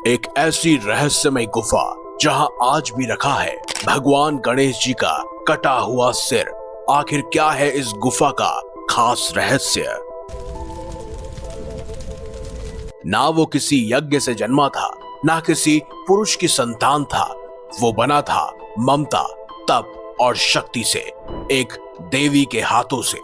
एक ऐसी रहस्यमय गुफा जहां आज भी रखा है भगवान गणेश जी का कटा हुआ सिर। आखिर क्या है इस गुफा का खास रहस्य? ना वो किसी यज्ञ से जन्मा था, ना किसी पुरुष की संतान था। वो बना था ममता, तप और शक्ति से, एक देवी के हाथों से।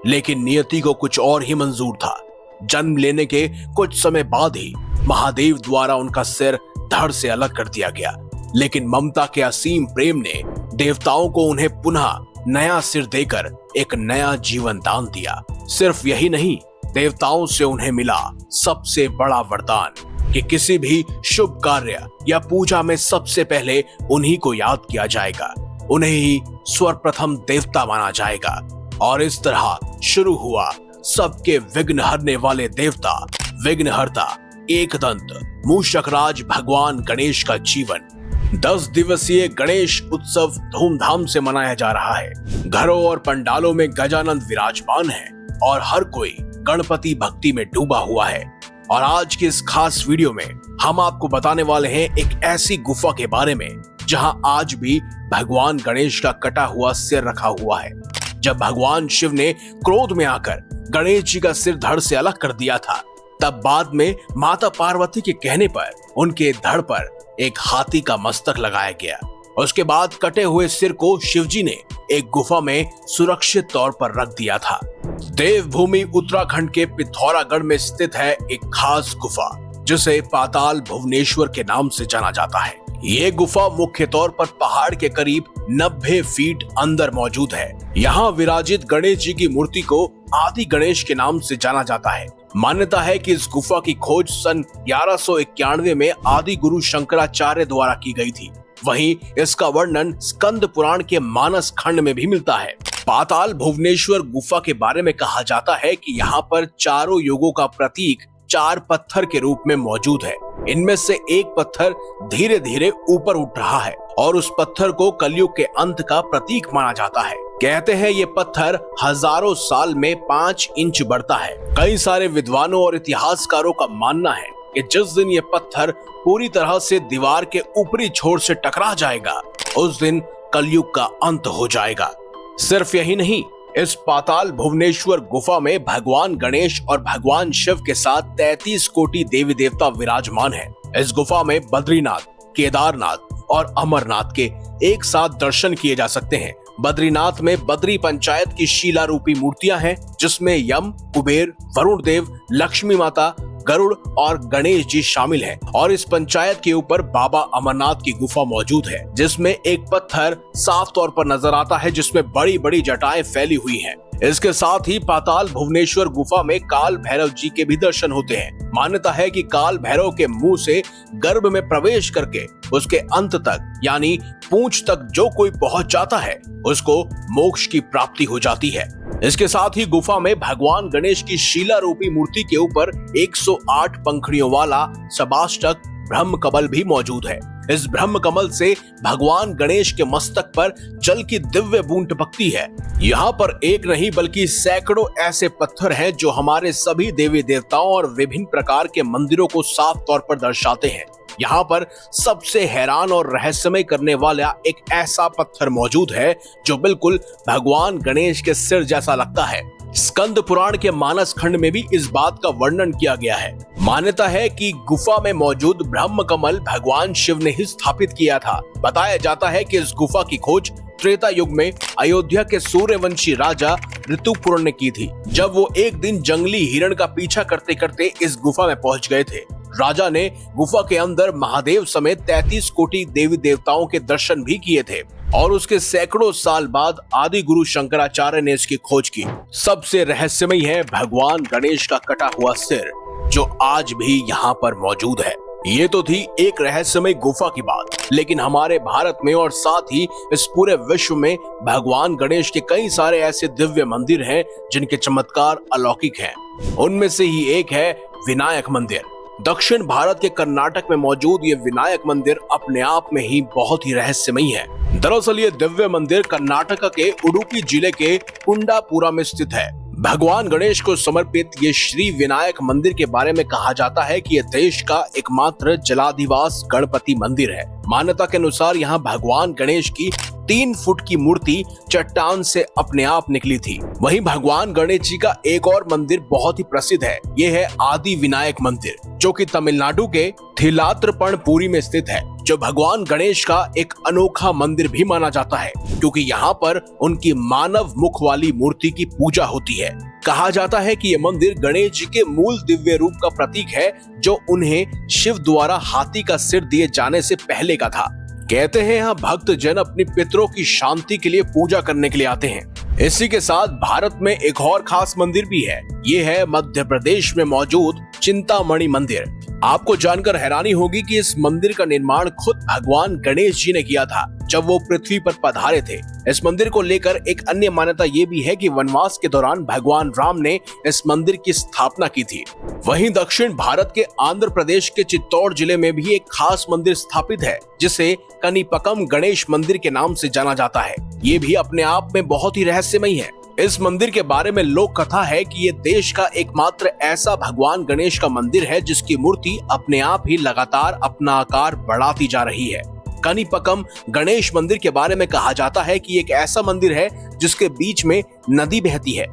लेकिन नियति को कुछ और ही मंजूर था। जन्म लेने के कुछ समय बाद ही महादेव द्वारा उनका सिर धड़ से अलग कर दिया गया। लेकिन ममता के असीम प्रेम ने देवताओं को उन्हें पुनः नया सिर देकर एक नया जीवन दान दिया। सिर्फ यही नहीं, देवताओं से उन्हें मिला सबसे बड़ा वरदान कि किसी भी शुभ कार्य या पूजा में सबसे पहले उन्हीं को याद किया जाएगा, उन्हें ही सर्वप्रथम देवता माना जाएगा। और इस तरह शुरू हुआ सबके विघ्न हरने वाले देवता, विघ्नहर्ता, एकदंत, मूषकराज भगवान गणेश का जीवन। 10 दिवसीय गणेश उत्सव धूमधाम से मनाया जा रहा है। घरों और पंडालों में गजानन विराजमान है और हर कोई गणपति भक्ति में डूबा हुआ है। और आज की इस खास वीडियो में हम आपको बताने वाले हैं एक ऐसी गुफा के बारे में जहां आज भी भगवान गणेश का कटा हुआ सिर रखा हुआ है। जब भगवान शिव ने क्रोध में आकर गणेश जी का सिर धड़ से अलग कर दिया था, तब बाद में माता पार्वती के कहने पर उनके धड़ पर एक हाथी का मस्तक लगाया गया। उसके बाद कटे हुए सिर को शिवजी ने एक गुफा में सुरक्षित तौर पर रख दिया था। देवभूमि उत्तराखंड के पिथौरागढ़ में स्थित है एक खास गुफा जिसे पाताल भुवनेश्वर के नाम से जाना जाता है। ये गुफा मुख्य तौर पर पहाड़ के करीब 90 फीट अंदर मौजूद है। यहाँ विराजित गणेश जी की मूर्ति को आदि गणेश के नाम से जाना जाता है। मान्यता है कि इस गुफा की खोज सन 1191 में आदि गुरु शंकराचार्य द्वारा की गई थी। वहीं इसका वर्णन स्कंद पुराण के मानस खंड में भी मिलता है। पाताल भुवनेश्वर गुफा के बारे में कहा जाता है कि यहाँ पर चारों युगों का प्रतीक 4 पत्थर के रूप में मौजूद है। इनमें से एक पत्थर धीरे धीरे ऊपर उठ रहा है और उस पत्थर को कलयुग के अंत का प्रतीक माना जाता है। कहते हैं ये पत्थर हजारों साल में 5 इंच बढ़ता है। कई सारे विद्वानों और इतिहासकारों का मानना है कि जिस दिन ये पत्थर पूरी तरह से दीवार के ऊपरी छोर से टकरा जाएगा, उस दिन कलयुग का अंत हो जाएगा। सिर्फ यही नहीं, इस पाताल भुवनेश्वर गुफा में भगवान गणेश और भगवान शिव के साथ 33 कोटि देवी देवता विराजमान है। इस गुफा में बद्रीनाथ, केदारनाथ और अमरनाथ के एक साथ दर्शन किए जा सकते हैं। बद्रीनाथ में बद्री पंचायत की शिला रूपी मूर्तियां हैं, जिसमें यम, कुबेर, वरुण देव, लक्ष्मी माता, गरुड़ और गणेश जी शामिल हैं। और इस पंचायत के ऊपर बाबा अमरनाथ की गुफा मौजूद है, जिसमें एक पत्थर साफ तौर पर नजर आता है जिसमें बड़ी बड़ी जटाएं फैली हुई हैं। इसके साथ ही पाताल भुवनेश्वर गुफा में काल भैरव जी के भी दर्शन होते हैं। मान्यता है कि काल भैरव के मुंह से गर्भ में प्रवेश करके उसके अंत तक यानी पूंछ तक जो कोई पहुंच जाता है, उसको मोक्ष की प्राप्ति हो जाती है। इसके साथ ही गुफा में भगवान गणेश की शिला रूपी मूर्ति के ऊपर 108 पंखुड़ियों वाला सबाष्टक ब्रह्म कमल भी मौजूद है। इस ब्रह्म कमल से भगवान गणेश के मस्तक पर जल की दिव्य बूंद टपकती है। यहाँ पर एक नहीं बल्कि सैकड़ों ऐसे पत्थर हैं जो हमारे सभी देवी देवताओं और विभिन्न प्रकार के मंदिरों को साफ तौर पर दर्शाते हैं। यहाँ पर सबसे हैरान और रहस्यमय करने वाला एक ऐसा पत्थर मौजूद है जो बिल्कुल भगवान गणेश के सिर जैसा लगता है। स्कंद पुराण के मानस खंड में भी इस बात का वर्णन किया गया है। मान्यता है कि गुफा में मौजूद ब्रह्म कमल भगवान शिव ने ही स्थापित किया था। बताया जाता है कि इस गुफा की खोज त्रेता युग में अयोध्या के सूर्यवंशी राजा ऋतुपुर ने की थी, जब वो एक दिन जंगली हिरण का पीछा करते करते इस गुफा में पहुंच गए थे। राजा ने गुफा के अंदर महादेव समेत 33 कोटि देवी देवताओं के दर्शन भी किए थे और उसके सैकड़ों साल बाद आदि गुरु शंकराचार्य ने इसकी खोज की। सबसे रहस्यमय है भगवान गणेश का कटा हुआ सिर, जो आज भी यहाँ पर मौजूद है। ये तो थी एक रहस्यमय गुफा की बात, लेकिन हमारे भारत में और साथ ही इस पूरे विश्व में भगवान गणेश के कई सारे ऐसे दिव्य मंदिर हैं जिनके चमत्कार अलौकिक हैं। उनमें से ही एक है विनायक मंदिर। दक्षिण भारत के कर्नाटक में मौजूद ये विनायक मंदिर अपने आप में ही बहुत ही रहस्यमयी है। दरअसल ये दिव्य मंदिर कर्नाटक के उडुपी जिले के कुंडापुरा में स्थित है। भगवान गणेश को समर्पित ये श्री विनायक मंदिर के बारे में कहा जाता है कि यह देश का एकमात्र जलाधिवास गणपति मंदिर है। मान्यता के अनुसार यहाँ भगवान गणेश की 3 फुट की मूर्ति चट्टान से अपने आप निकली थी। वहीं भगवान गणेश जी का एक और मंदिर बहुत ही प्रसिद्ध है। ये है आदि विनायक मंदिर, जो कि तमिलनाडु के थिलात्रपणपुरी में स्थित है, जो भगवान गणेश का एक अनोखा मंदिर भी माना जाता है, क्योंकि यहाँ पर उनकी मानव मुख वाली मूर्ति की पूजा होती है। कहा जाता है कि यह मंदिर गणेश जी के मूल दिव्य रूप का प्रतीक है, जो उन्हें शिव द्वारा हाथी का सिर दिए जाने से पहले का था। कहते हैं यहाँ भक्त जन अपनी पितरों की शांति के लिए पूजा करने के लिए आते हैं। इसी के साथ भारत में एक और खास मंदिर भी है। ये है मध्य प्रदेश में मौजूद चिंतामणि मंदिर। आपको जानकर हैरानी होगी कि इस मंदिर का निर्माण खुद भगवान गणेश जी ने किया था जब वो पृथ्वी पर पधारे थे। इस मंदिर को लेकर एक अन्य मान्यता ये भी है कि वनवास के दौरान भगवान राम ने इस मंदिर की स्थापना की थी। वहीं दक्षिण भारत के आंध्र प्रदेश के चित्तौड़ जिले में भी एक खास मंदिर स्थापित है, जिसे कनिपकम गणेश मंदिर के नाम से जाना जाता है। ये भी अपने आप में बहुत ही रहस्यमयी है। इस मंदिर के बारे में लोक कथा है कि ये देश का एकमात्र ऐसा भगवान गणेश का मंदिर है जिसकी मूर्ति अपने आप ही लगातार अपना आकार बढ़ाती जा रही है। कनिपकम गणेश मंदिर के बारे में कहा जाता है कि एक ऐसा मंदिर है जिसके बीच में नदी बहती है।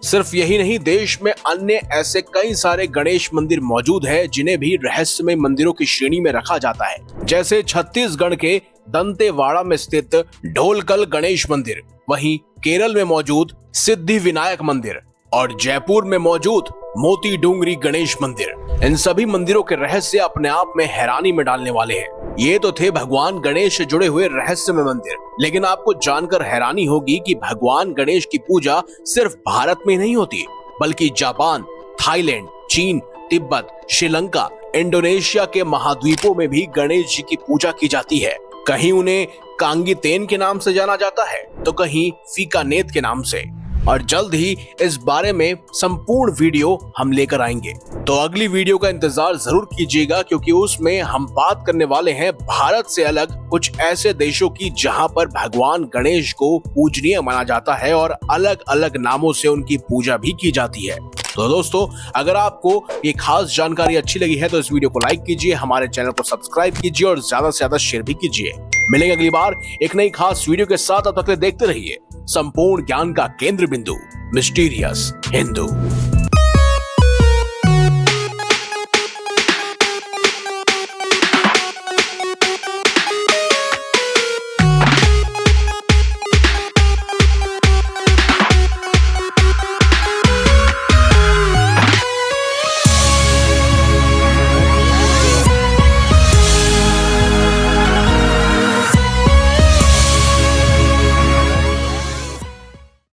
सिर्फ यही नहीं, देश में अन्य ऐसे कई सारे गणेश मंदिर मौजूद है जिन्हें भी रहस्यमय मंदिरों की श्रेणी में रखा जाता है, जैसे छत्तीसगढ़ के दंतेवाड़ा में स्थित ढोलकल गणेश मंदिर, वहीं केरल में मौजूद सिद्धि विनायक मंदिर और जयपुर में मौजूद मोती डूंगरी गणेश मंदिर। इन सभी मंदिरों के रहस्य अपने आप में हैरानी में डालने वाले हैं। ये तो थे भगवान गणेश से जुड़े हुए रहस्यमय मंदिर, लेकिन आपको जानकर हैरानी होगी कि भगवान गणेश की पूजा सिर्फ भारत में नहीं होती, बल्कि जापान, थाईलैंड, चीन, तिब्बत, श्रीलंका, इंडोनेशिया के महाद्वीपों में भी गणेश जी की पूजा की जाती है। कहीं उन्हें कांगीतेन के नाम से जाना जाता है, तो कहीं फीकानेत के नाम से। और जल्द ही इस बारे में संपूर्ण वीडियो हम लेकर आएंगे, तो अगली वीडियो का इंतजार जरूर कीजिएगा, क्योंकि उसमें हम बात करने वाले हैं भारत से अलग कुछ ऐसे देशों की जहां पर भगवान गणेश को पूजनीय माना जाता है और अलग अलग नामों से उनकी पूजा भी की जाती है। तो दोस्तों, अगर आपको ये खास जानकारी अच्छी लगी है तो इस वीडियो को लाइक कीजिए, हमारे चैनल को सब्सक्राइब कीजिए और ज्यादा से ज्यादा शेयर भी कीजिए। मिलेंगे अगली बार एक नई खास वीडियो के साथ। अब तक देखते रहिए संपूर्ण ज्ञान का केंद्र बिंदु, मिस्टीरियस हिंदू।